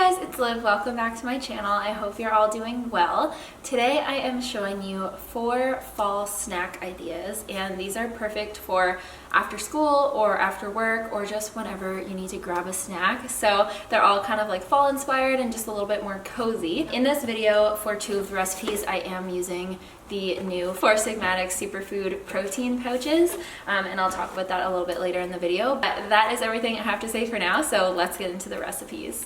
guys, it's Liv. Welcome back to my channel. I hope you're all doing well. Today I am showing you 4 fall snack ideas, and these are perfect for after school or after work or just whenever you need to grab a snack. So they're all kind of like fall inspired and just a little bit more cozy. In this video, for 2 of the recipes, I am using the new Four Sigmatic Superfood Protein pouches, and I'll talk about that a little bit later in the video. But that is everything I have to say for now, so let's get into the recipes.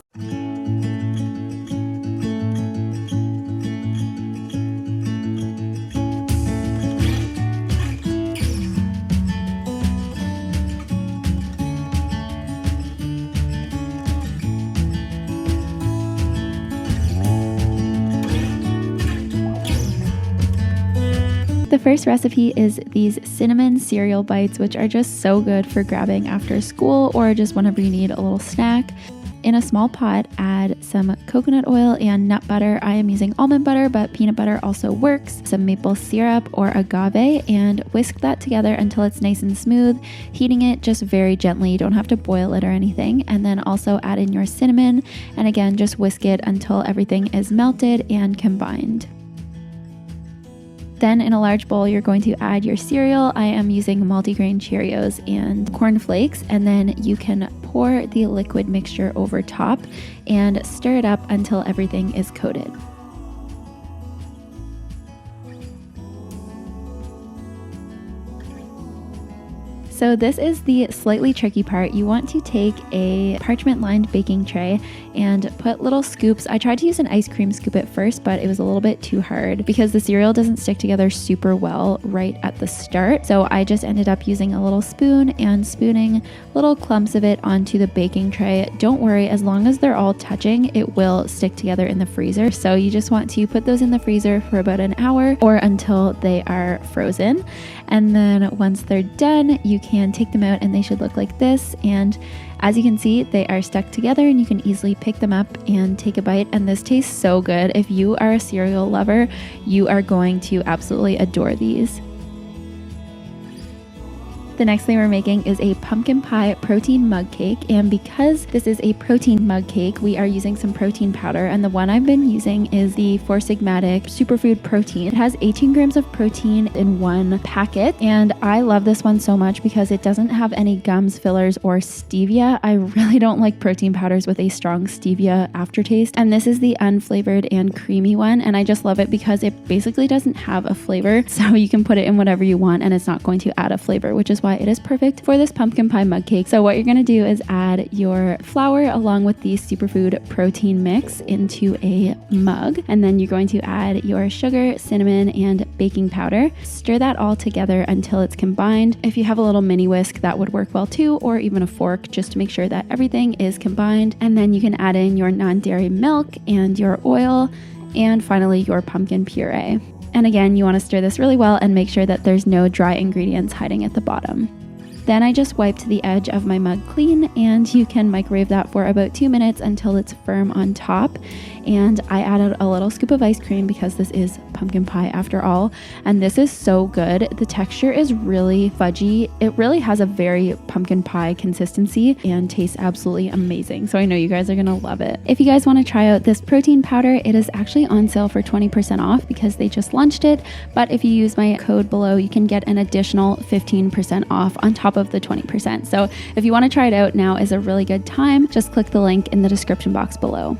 The first recipe is these cinnamon cereal bites, which are just so good for grabbing after school or just whenever you need a little snack. In a small pot, add some coconut oil and nut butter. I am using almond butter, but peanut butter also works. Some maple syrup or agave, and whisk that together until it's nice and smooth, heating it just very gently. You don't have to boil it or anything. And then also add in your cinnamon, and again, just whisk it until everything is melted and combined. Then in a large bowl, you're going to add your cereal. I am using multigrain Cheerios and corn flakes, and then you can pour the liquid mixture over top and stir it up until everything is coated. So this is the slightly tricky part. You want to take a parchment lined baking tray and put little scoops. I tried to use an ice cream scoop at first, but it was a little bit too hard because the cereal doesn't stick together super well right at the start. So I just ended up using a little spoon and spooning little clumps of it onto the baking tray. Don't worry, as long as they're all touching, it will stick together in the freezer. So you just want to put those in the freezer for about an hour or until they are frozen. And then once they're done, you can take them out and they should look like this. And as you can see, they are stuck together and you can easily pick them up and take a bite. And this tastes so good. If you are a cereal lover, you are going to absolutely adore these. The next thing we're making is a pumpkin pie protein mug cake, and because this is a protein mug cake, we are using some protein powder, and the one I've been using is the Four Sigmatic Superfood Protein. It has 18 grams of protein in one packet, and I love this one so much because it doesn't have any gums, fillers, or stevia. I really don't like protein powders with a strong stevia aftertaste, and this is the unflavored and creamy one, and I just love it because it basically doesn't have a flavor, so you can put it in whatever you want and it's not going to add a flavor, which is why it is perfect for this pumpkin pie mug cake. So what you're going to do is add your flour along with the superfood protein mix into a mug, and then you're going to add your sugar, cinnamon, and baking powder. Stir that all together until it's combined. If you have a little mini whisk, that would work well too, or even a fork, just to make sure that everything is combined. And then you can add in your non-dairy milk and your oil, and finally your pumpkin puree. And again, you want to stir this really well and make sure that there's no dry ingredients hiding at the bottom. Then I just wiped the edge of my mug clean, and you can microwave that for about 2 minutes until it's firm on top. And I added a little scoop of ice cream because this is pumpkin pie after all. And this is so good. The texture is really fudgy. It really has a very pumpkin pie consistency and tastes absolutely amazing. So I know you guys are going to love it. If you guys want to try out this protein powder, it is actually on sale for 20% off because they just launched it. But if you use my code below, you can get an additional 15% off on top of the 20%. So if you want to try it out, now is a really good time. Just click the link in the description box below.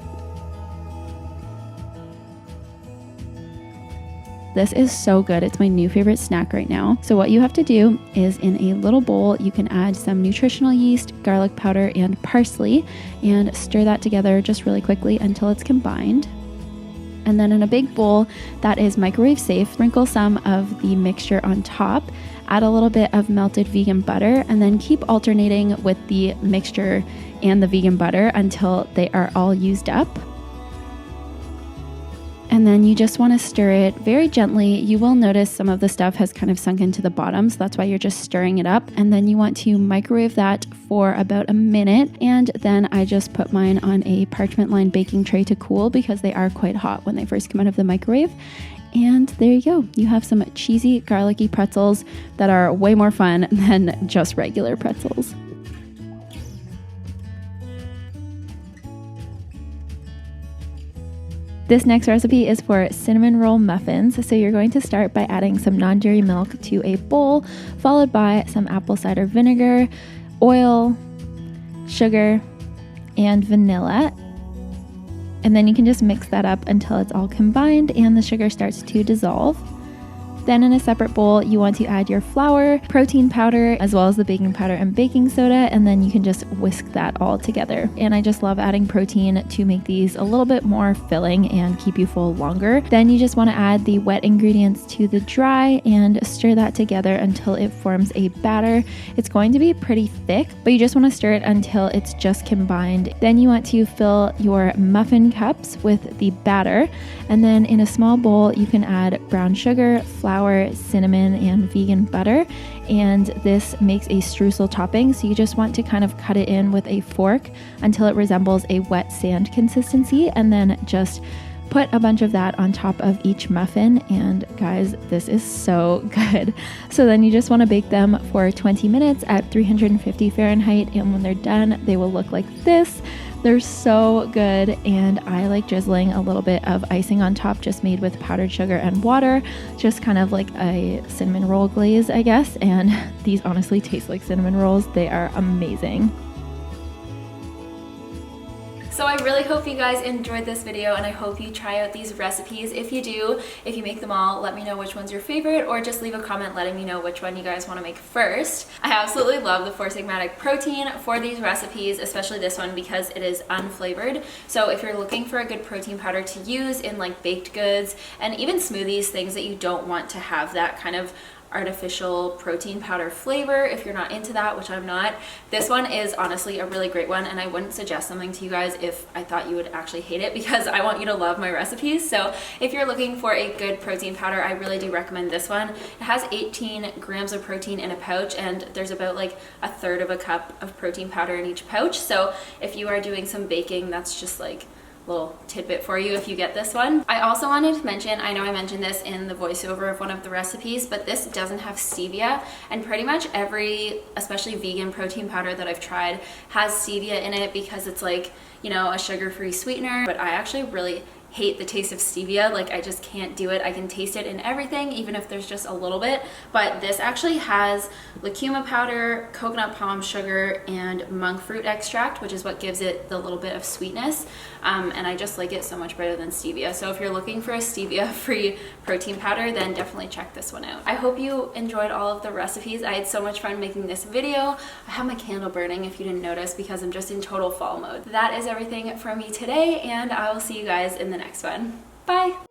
This is so good. It's my new favorite snack right now. So what you have to do is in a little bowl, you can add some nutritional yeast, garlic powder, and parsley, and stir that together just really quickly until it's combined. And then in a big bowl that is microwave safe, sprinkle some of the mixture on top, add a little bit of melted vegan butter, and then keep alternating with the mixture and the vegan butter until they are all used up. And then you just want to stir it very gently. You will notice some of the stuff has kind of sunk into the bottom, so that's why you're just stirring it up. And then you want to microwave that for about a minute. And then I just put mine on a parchment lined baking tray to cool because they are quite hot when they first come out of the microwave. And there you go. You have some cheesy, garlicky pretzels that are way more fun than just regular pretzels. This next recipe is for cinnamon roll muffins. So you're going to start by adding some non-dairy milk to a bowl, followed by some apple cider vinegar, oil, sugar, and vanilla. And then you can just mix that up until it's all combined and the sugar starts to dissolve. Then in a separate bowl, you want to add your flour, protein powder, as well as the baking powder and baking soda, and then you can just whisk that all together. And I just love adding protein to make these a little bit more filling and keep you full longer. Then you just want to add the wet ingredients to the dry and stir that together until it forms a batter. It's going to be pretty thick, but you just want to stir it until it's just combined. Then you want to fill your muffin cups with the batter, and then in a small bowl, you can add brown sugar, flour, cinnamon, and vegan butter, and this makes a streusel topping. So you just want to kind of cut it in with a fork until it resembles a wet sand consistency, and then just put a bunch of that on top of each muffin. And guys, this is so good. So then you just want to bake them for 20 minutes at 350 Fahrenheit, and when they're done, they will look like this. They're so good, and I like drizzling a little bit of icing on top, just made with powdered sugar and water, just kind of like a cinnamon roll glaze, I guess. And these honestly taste like cinnamon rolls. They are amazing. So I really hope you guys enjoyed this video, and I hope you try out these recipes. If you do, if you make them all, let me know which one's your favorite, or just leave a comment letting me know which one you guys want to make first. I absolutely love the Four Sigmatic protein for these recipes, especially this one because it is unflavored. So if you're looking for a good protein powder to use in like baked goods and even smoothies, things that you don't want to have that kind of artificial protein powder flavor, if you're not into that, which I'm not, this one is honestly a really great one, and I wouldn't suggest something to you guys if I thought you would actually hate it, because I want you to love my recipes. So if you're looking for a good protein powder, I really do recommend this one. It has 18 grams of protein in a pouch, and there's about like a third of a cup of protein powder in each pouch. So if you are doing some baking, that's just like little tidbit for you if you get this one. I also wanted to mention, I know I mentioned this in the voiceover of one of the recipes, but this doesn't have stevia, and pretty much every, especially vegan protein powder that I've tried has stevia in it because it's like, you know, a sugar-free sweetener, but I actually really hate the taste of stevia. Like, I just can't do it. I can taste it in everything, even if there's just a little bit, but this actually has lucuma powder, coconut palm sugar, and monk fruit extract, which is what gives it the little bit of sweetness, and I just like it so much better than stevia. So if you're looking for a stevia-free protein powder, then definitely check this one out. I hope you enjoyed all of the recipes. I had so much fun making this video. I have my candle burning if you didn't notice, because I'm just in total fall mode. That is everything from me today, and I will see you guys in the next one. Bye!